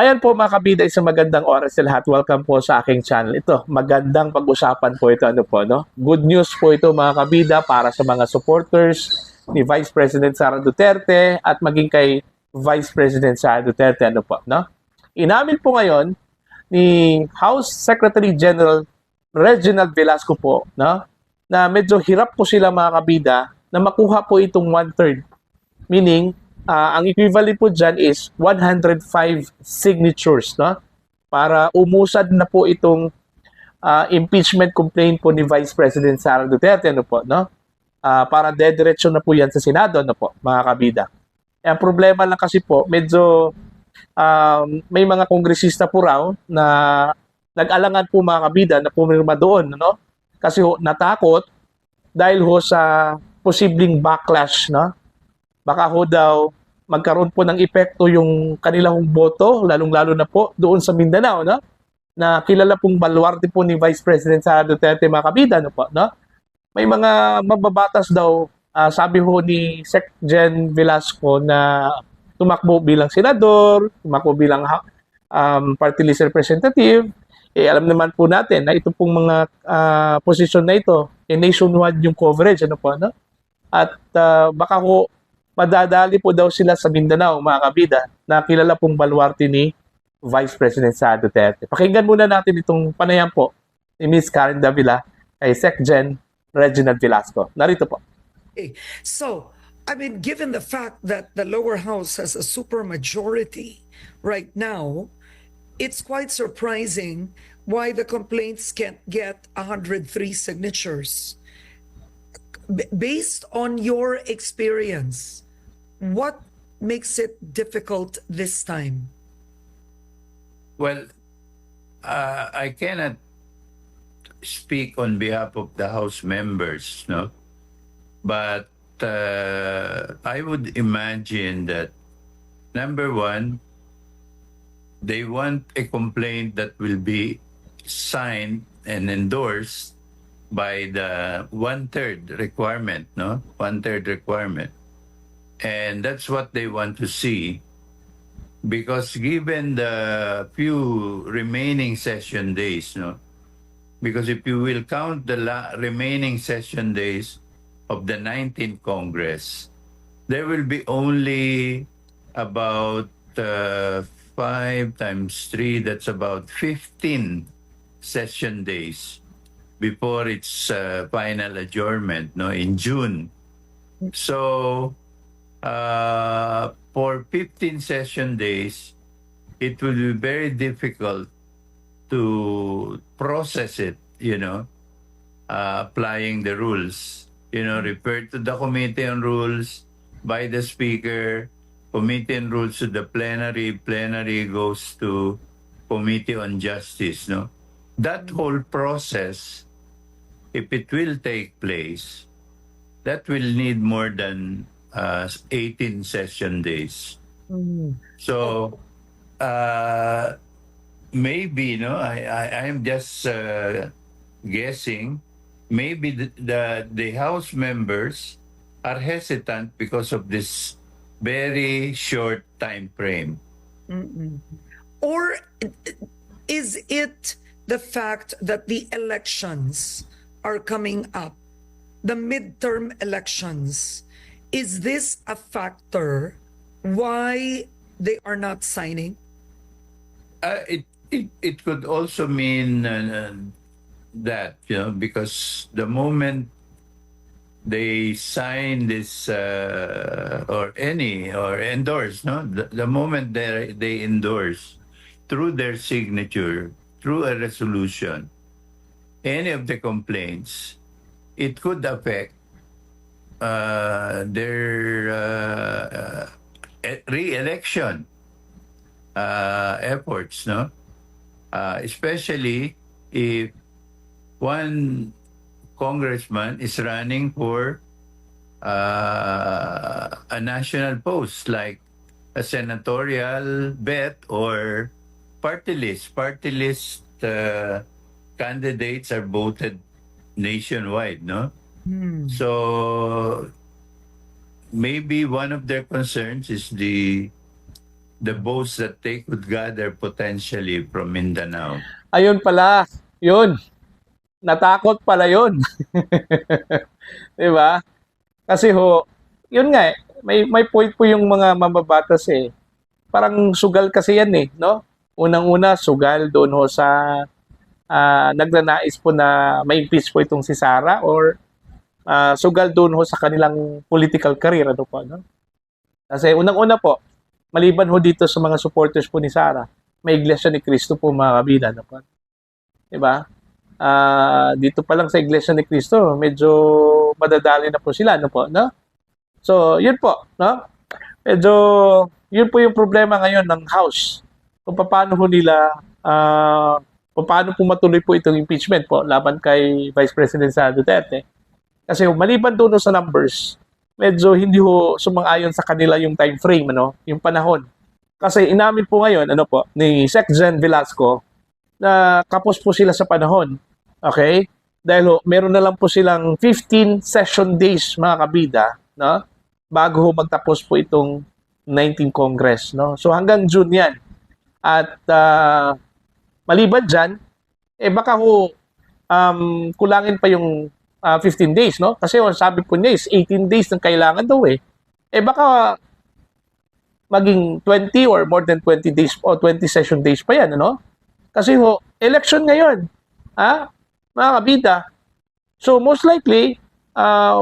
Ayan po mga kabida, isang magandang oras sa lahat. Welcome po sa aking channel. Ito, magandang pag-usapan po ito. Ano po, no? Good news po ito mga kabida para sa mga supporters ni Vice President Sara Duterte at maging kay Vice President Sara Duterte. Ano po, no? Inamin po ngayon ni House Secretary General Reginald Velasco po, no? Na medyo hirap po sila mga kabida na makuha po itong one-third. Meaning, ang equivalent po dyan is 105 signatures, no? Para umusad na po itong impeachment complaint po ni Vice President Sara Duterte, ano po, no? Para dediretso na po yan sa Senado, ano po, mga kabida. Ang problema lang kasi po, medyo may mga kongresista po raw na nag-alangan po mga kabida na pumirma doon, no? Kasi ho, natakot dahil ho sa posibleng backlash, no? Baka ho daw magkaroon po ng epekto yung kanilang boto, lalong-lalo na po doon sa Mindanao, no? Na kilala pong baluarte po ni Vice President Sara Duterte, mga kabida, no po, no? May mga mababatas daw, sabi ho ni Sec. Gen. Velasco na tumakbo bilang senador, tumakbo bilang party list representative. Alam naman po natin na ito pong mga posisyon na ito, nationwide yung coverage, ano po, no? At baka ho madadali po daw sila sa Mindanao, mga kabida, na kilala pong baluarte ni Vice President Sara Duterte. Pakinggan muna natin itong panayam po ni Ms. Karen Davila kay Sec. Gen. Reginald Velasco. Narito po. So, I mean, given the fact that the lower house has a supermajority right now, it's quite surprising why the complaints can't get 103 signatures. Based on your experience, what makes it difficult this time? Well, I cannot speak on behalf of the House members, no? But I would imagine that, number one, they want a complaint that will be signed and endorsed by the one-third requirement, no? One-third requirement. And that's what they want to see, because given the few remaining session days, no? Because if you will count the remaining session days of the 19th Congress, there will be only about 5 times 3, that's about 15 session days before its final adjournment, no, in June. So, for 15 session days, it will be very difficult to process it, applying the rules, refer to the Committee on Rules by the Speaker, Committee on Rules to the plenary goes to Committee on Justice, no? That whole process, if it will take place, that will need more than 18 session days. So, maybe, I am just guessing, maybe the House members are hesitant because of this very short time frame. Or is it the fact that the elections are coming up, the midterm elections? Is this a factor why they are not signing? It could also mean that, because the moment they sign this or endorse, no, the moment they endorse through their signature, through a resolution, any of the complaints, it could affect their re-election efforts, no? Especially if one congressman is running for a national post, like a senatorial bet or party list. Party list candidates are voted nationwide, no? So maybe one of their concerns is the the votes that they could gather potentially from Mindanao. Ayun pala, yun. Natakot pala yun. Di ba? Kasi ho, yun nga eh, may point po yung mga mababatas eh. Parang sugal kasi yan eh, no? Unang-una, sugal doon ho sa nagnanais po na ma-impeach po itong si Sara or sugal doon ho sa kanilang political career. Ano po, no? Kasi unang-una po, maliban ho dito sa mga supporters po ni Sara, may Iglesia ni Cristo po mga kabila. Ano po? Diba? Dito pa lang sa Iglesia ni Cristo, medyo madadali na po sila. Ano po, no? So, yun po. No? Medyo, yun po yung problema ngayon ng House. Kung paano ho nila, kung paano po matuloy po itong impeachment po laban kay Vice President Sara Duterte. Kasi maliban doon sa numbers, medyo hindi ho sumang-ayon sa kanila yung time frame, ano, yung panahon. Kasi inamin po ngayon, ano po, ni Sec. Jen Velasco, na kapos po sila sa panahon. Okay? Dahil ho, meron na lang po silang 15 session days, mga kabida, no? Bago ho magtapos po itong 19th Congress, no? So hanggang June yan. At maliban dyan, baka ho kulangin pa yung 15 days, no? Kasi sabi po niya is 18 days ng kailangan daw eh. Baka maging 20 or more than 20 days o 20 session days pa yan, ano? Kasi ho, election ngayon. Mga kabida. So most likely,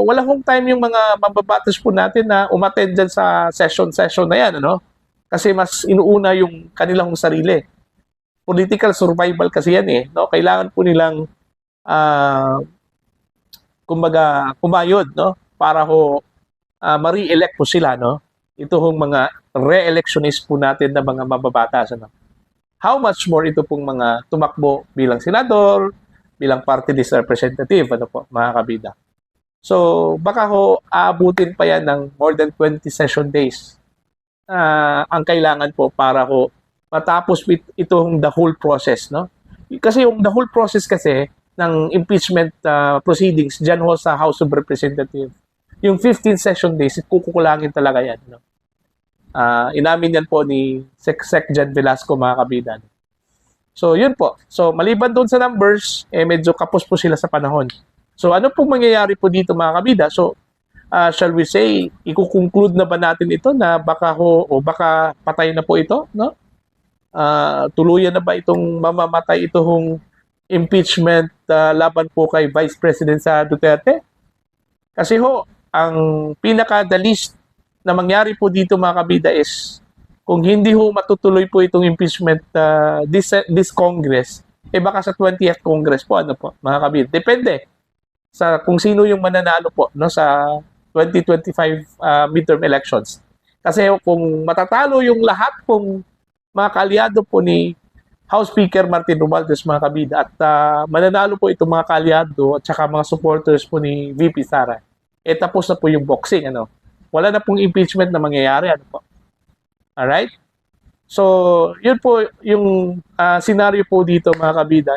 wala hong time yung mga mababatas po natin na umattend dyan sa session na yan, ano? Kasi mas inuuna yung kanilang sarili. Political survival kasi yan eh, no? Kailangan po nilang kumbaga kumayod, no? Para ho ma-re-elect po sila, no? Ito hong mga re-electionist po natin na mga mababatas, ano? How much more ito pong mga tumakbo bilang senador, bilang party list representative, ano po, mga kabida. So, baka ho aabutin pa yan ng more than 20 session days ang kailangan po para ho matapos itong the whole process, no? Kasi yung the whole process kasi ng impeachment proceedings dyan ho sa House of Representatives, yung 15 session days, kukulangin talaga yan, no? Inamin yan po ni Sec. Jen Velasco, mga kabida. So, yun po. So, maliban doon sa numbers, medyo kapos po sila sa panahon. So, ano pong mangyayari po dito, mga kabida? So, shall we say, ikukonclude na ba natin ito na baka ho, o baka patay na po ito, no? Tuluyan na ba itong mamamatay itong impeachment laban po kay Vice President sa Duterte? Kasi ho, ang pinaka-the least na mangyari po dito, mga kabida, is kung hindi ho matutuloy po itong impeachment this Congress, baka sa 20th Congress po, ano po, mga kabida. Depende sa kung sino yung mananalo po, no, sa 2025 midterm elections. Kasi kung matatalo yung lahat pong mga kalyado po ni House Speaker Martin Romualdez, mga kabida, at mananalo po itong mga kalyado at saka mga supporters po ni VP Sara, tapos na po yung boxing, ano. Wala na pong impeachment na mangyayari, ano po. Alright? So, yun po yung scenario po dito, mga kabida.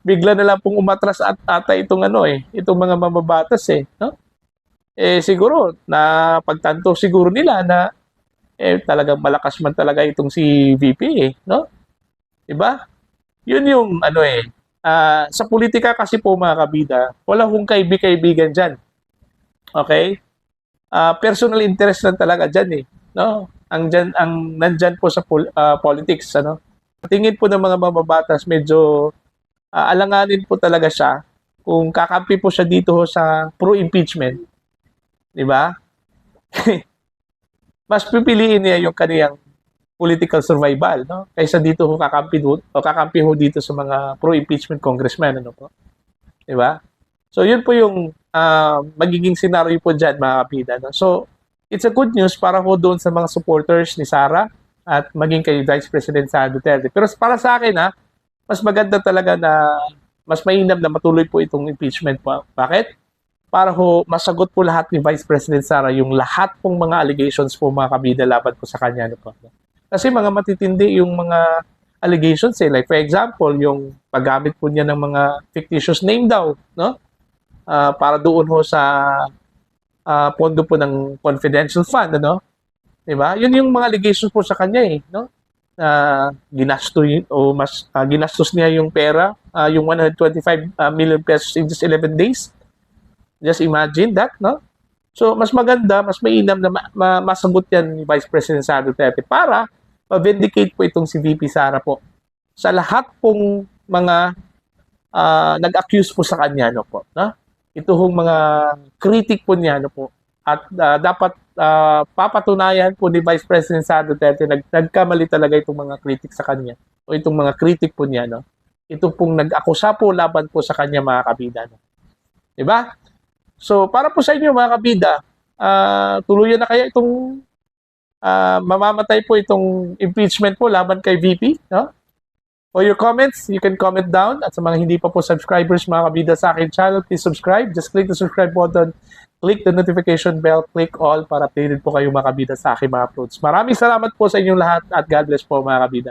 Bigla na lang pong umatras at ata itong itong mga mababatas no? Siguro na pagtanto siguro nila na talagang malakas man talaga itong si VP no? 'Di ba? Yun yung sa politika kasi po, mga kabida, wala hong kaibigan diyan. Okay? Personal interest lang talaga diyan no? Ang nandyan po sa politics, ano? Tingin po ng mga mababatas, medyo alanganin po talaga siya kung kakampi po siya dito sa pro-impeachment. Di ba? Mas pipiliin niya yung kaniyang political survival, no? Kaysa dito ho kakampi ho dito sa mga pro-impeachment congressman, ano po? Di ba? So, yun po yung magiging scenario po dyan, mga kapida, no? So, it's a good news para ho doon sa mga supporters ni Sara at maging kay Vice President Sara Duterte. Pero para sa akin, mas maganda talaga na mas mainam na matuloy po itong impeachment po. Bakit? Para ho masagot po lahat ni Vice President Sara yung lahat pong mga allegations po, mga kabida, laban po sa kanya. Ano po. Kasi mga matitindi yung mga allegations Like for example, yung paggamit po niya ng mga fictitious name daw, no? Para doon ho sa pondo po ng confidential fund, ano? Diba? Yun yung mga allegations po sa kanya eh, no? Ginastos niya yung pera, yung 125 million pesos in just 11 days. Just imagine that, no? So, mas maganda, mas mainam na masagot yan ni Vice President Sara Duterte para ma-vindicate po itong si VP Sara po sa lahat pong mga nag-accuse po sa kanya, no po, no? Ito hong mga critic po niya, no po. At dapat papatunayan po ni Vice President Sara Duterte nagkamali talaga itong mga critic sa kanya o itong mga critic po niya, no? Ito pong nag-akusa po laban po sa kanya, mga kabida, no? Diba? So, para po sa inyo, mga kabida, tuluyan na kaya itong mamamatay po itong impeachment po laban kay VP, no? For your comments, you can comment down. At sa mga hindi pa po subscribers, mga kabida sa akin channel, please subscribe. Just click the subscribe button, click the notification bell, click all para updated po kayo, mga kabida, sa aking mga uploads. Maraming salamat po sa inyong lahat at God bless po, mga kabida.